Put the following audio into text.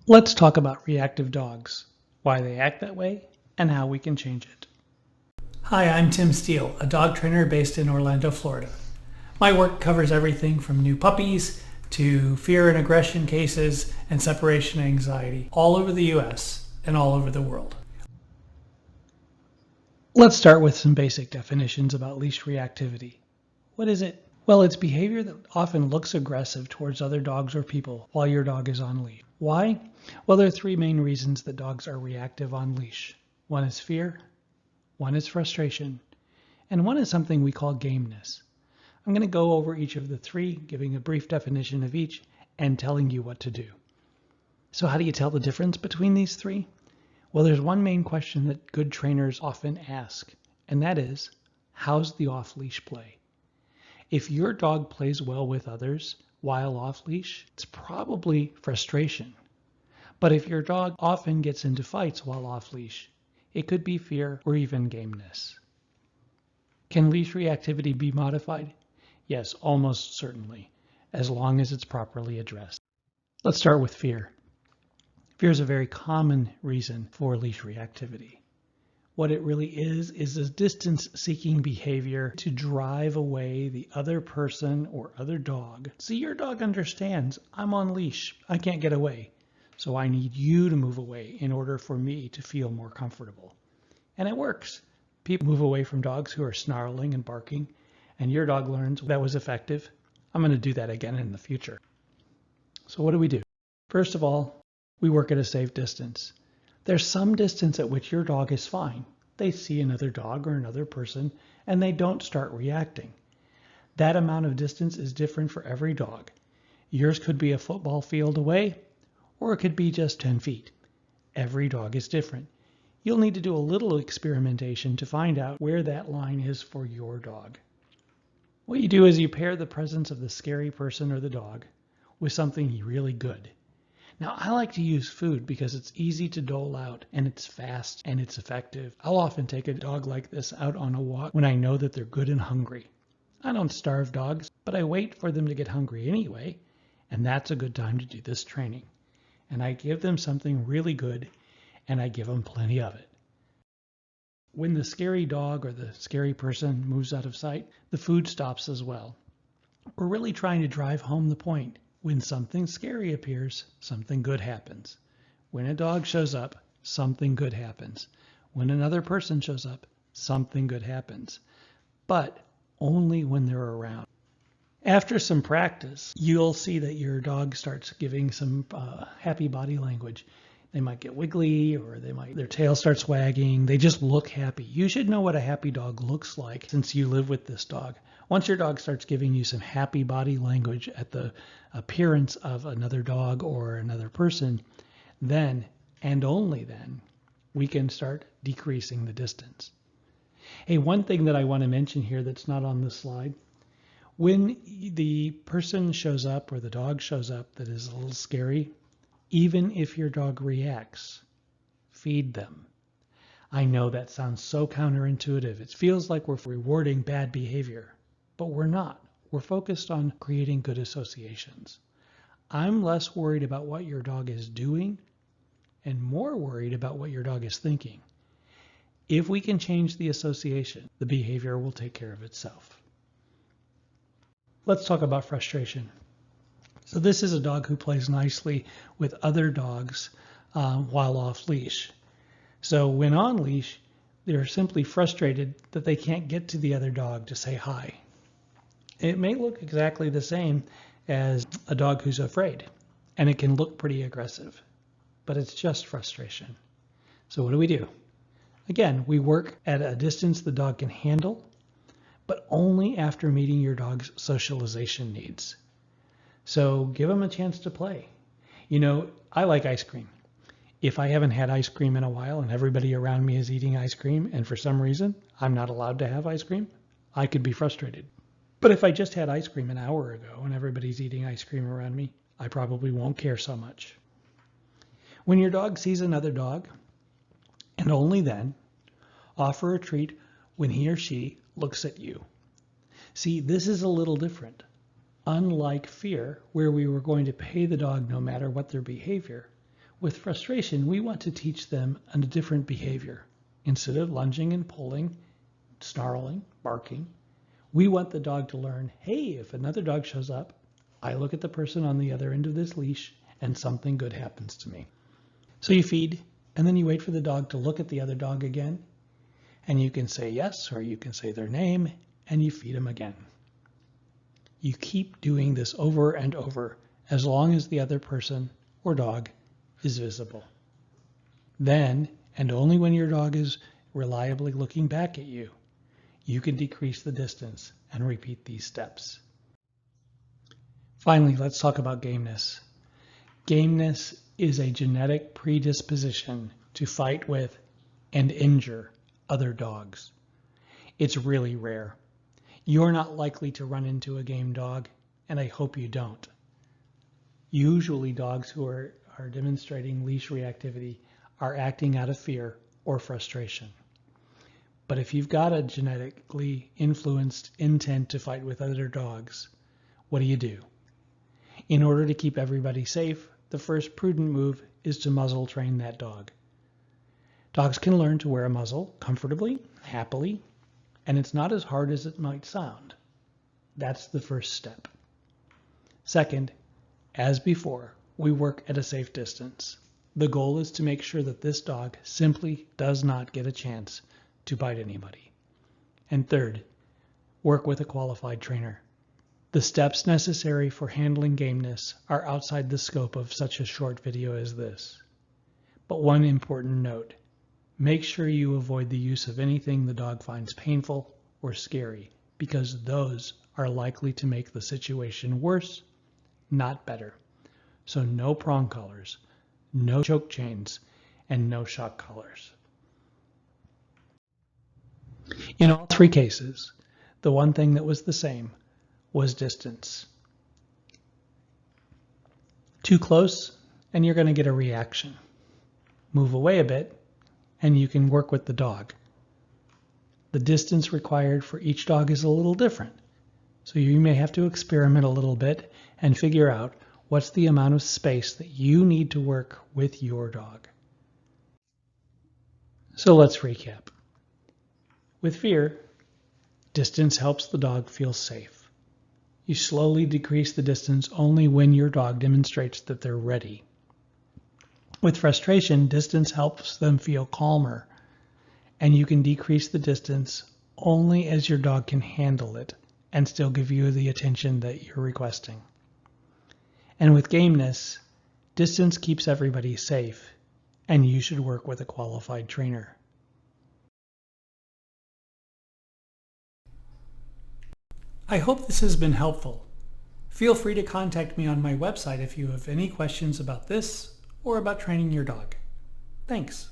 Let's talk about reactive dogs, why they act that way, and how we can change it. Hi, I'm Tim Steele, a dog trainer based in Orlando, Florida. My work covers everything from new puppies to fear and aggression cases and separation anxiety all over the US and all over the world. Let's start with some basic definitions about leash reactivity. What is it? Well, it's behavior that often looks aggressive towards other dogs or people while your dog is on leash. Why? Well, there are three main reasons that dogs are reactive on leash. One is fear, one is frustration, and one is something we call gameness. I'm going to go over each of the three, giving a brief definition of each and telling you what to do. So how do you tell the difference between these three? Well, there's one main question that good trainers often ask, and that is, how's the off-leash play? If your dog plays well with others while off-leash, it's probably frustration. But if your dog often gets into fights while off-leash, it could be fear or even gameness. Can leash reactivity be modified? Yes, almost certainly, as long as it's properly addressed. Let's start with fear. Fear is a very common reason for leash reactivity. What it really is a distance-seeking behavior to drive away the other person or other dog. See, your dog understands, I'm on leash, I can't get away, so I need you to move away in order for me to feel more comfortable. And it works. People move away from dogs who are snarling and barking, and your dog learns that was effective. I'm going to do that again in the future. So what do? First of all, we work at a safe distance. There's some distance at which your dog is fine. They see another dog or another person, and they don't start reacting. That amount of distance is different for every dog. Yours could be a football field away, or it could be just 10 feet. Every dog is different. You'll need to do a little experimentation to find out where that line is for your dog. What you do is you pair the presence of the scary person or the dog with something really good. Now, I like to use food because it's easy to dole out and it's fast and it's effective. I'll often take a dog like this out on a walk when I know that they're good and hungry. I don't starve dogs, but I wait for them to get hungry anyway, and that's a good time to do this training. And I give them something really good, and I give them plenty of it. When the scary dog or the scary person moves out of sight, the food stops as well. We're really trying to drive home the point. When something scary appears, something good happens. When a dog shows up, something good happens. When another person shows up, something good happens. But only when they're around. After some practice, you'll see that your dog starts giving some happy body language. They might get wiggly, or their tail starts wagging. They just look happy. You should know what a happy dog looks like since you live with this dog. Once your dog starts giving you some happy body language at the appearance of another dog or another person, then, and only then, we can start decreasing the distance. Hey, one thing that I want to mention here that's not on this slide, when the person shows up or the dog shows up that is a little scary, even if your dog reacts, feed them. I know that sounds so counterintuitive. It feels like we're rewarding bad behavior, but we're not. We're focused on creating good associations. I'm less worried about what your dog is doing and more worried about what your dog is thinking. If we can change the association, the behavior will take care of itself. Let's talk about frustration. So this is a dog who plays nicely with other dogs while off leash. So when on leash, they're simply frustrated that they can't get to the other dog to say hi. It may look exactly the same as a dog who's afraid, and it can look pretty aggressive, but it's just frustration. So what do? Again, we work at a distance the dog can handle, but only after meeting your dog's socialization needs. So give them a chance to play. You know, I like ice cream. If I haven't had ice cream in a while and everybody around me is eating ice cream and for some reason I'm not allowed to have ice cream, I could be frustrated. But if I just had ice cream an hour ago and everybody's eating ice cream around me, I probably won't care so much. When your dog sees another dog, and only then, offer a treat when he or she looks at you. See, this is a little different. Unlike fear, where we were going to pay the dog no matter what their behavior, With frustration, we want to teach them a different behavior. Instead of lunging and pulling, snarling, barking, we want the dog to learn, hey, if another dog shows up, I look at the person on the other end of this leash and something good happens to me. So you feed, and then you wait for the dog to look at the other dog again, and you can say yes, or you can say their name, and you feed them again. You keep doing this over and over as long as the other person or dog is visible. Then, and only when your dog is reliably looking back at you, you can decrease the distance and repeat these steps. Finally, let's talk about gameness. Gameness is a genetic predisposition to fight with and injure other dogs. It's really rare. You're not likely to run into a game dog, and I hope you don't. Usually dogs who are demonstrating leash reactivity are acting out of fear or frustration. But if you've got a genetically influenced intent to fight with other dogs, what do? In order to keep everybody safe, the first prudent move is to muzzle train that dog. Dogs can learn to wear a muzzle comfortably, happily, and it's not as hard as it might sound. That's the first step. Second, as before, we work at a safe distance. The goal is to make sure that this dog simply does not get a chance to bite anybody. And third, work with a qualified trainer. The steps necessary for handling gameness are outside the scope of such a short video as this. But one important note, make sure you avoid the use of anything the dog finds painful or scary, because those are likely to make the situation worse, not better. So no prong collars, no choke chains, and no shock collars. In all three cases, the one thing that was the same was distance. Too close, and you're going to get a reaction. Move away a bit, and you can work with the dog. The distance required for each dog is a little different, so you may have to experiment a little bit and figure out what's the amount of space that you need to work with your dog. So let's recap. With fear, distance helps the dog feel safe. You slowly decrease the distance only when your dog demonstrates that they're ready. With frustration, distance helps them feel calmer, and you can decrease the distance only as your dog can handle it and still give you the attention that you're requesting. And with gameness, distance keeps everybody safe, and you should work with a qualified trainer. I hope this has been helpful. Feel free to contact me on my website if you have any questions about this or about training your dog. Thanks.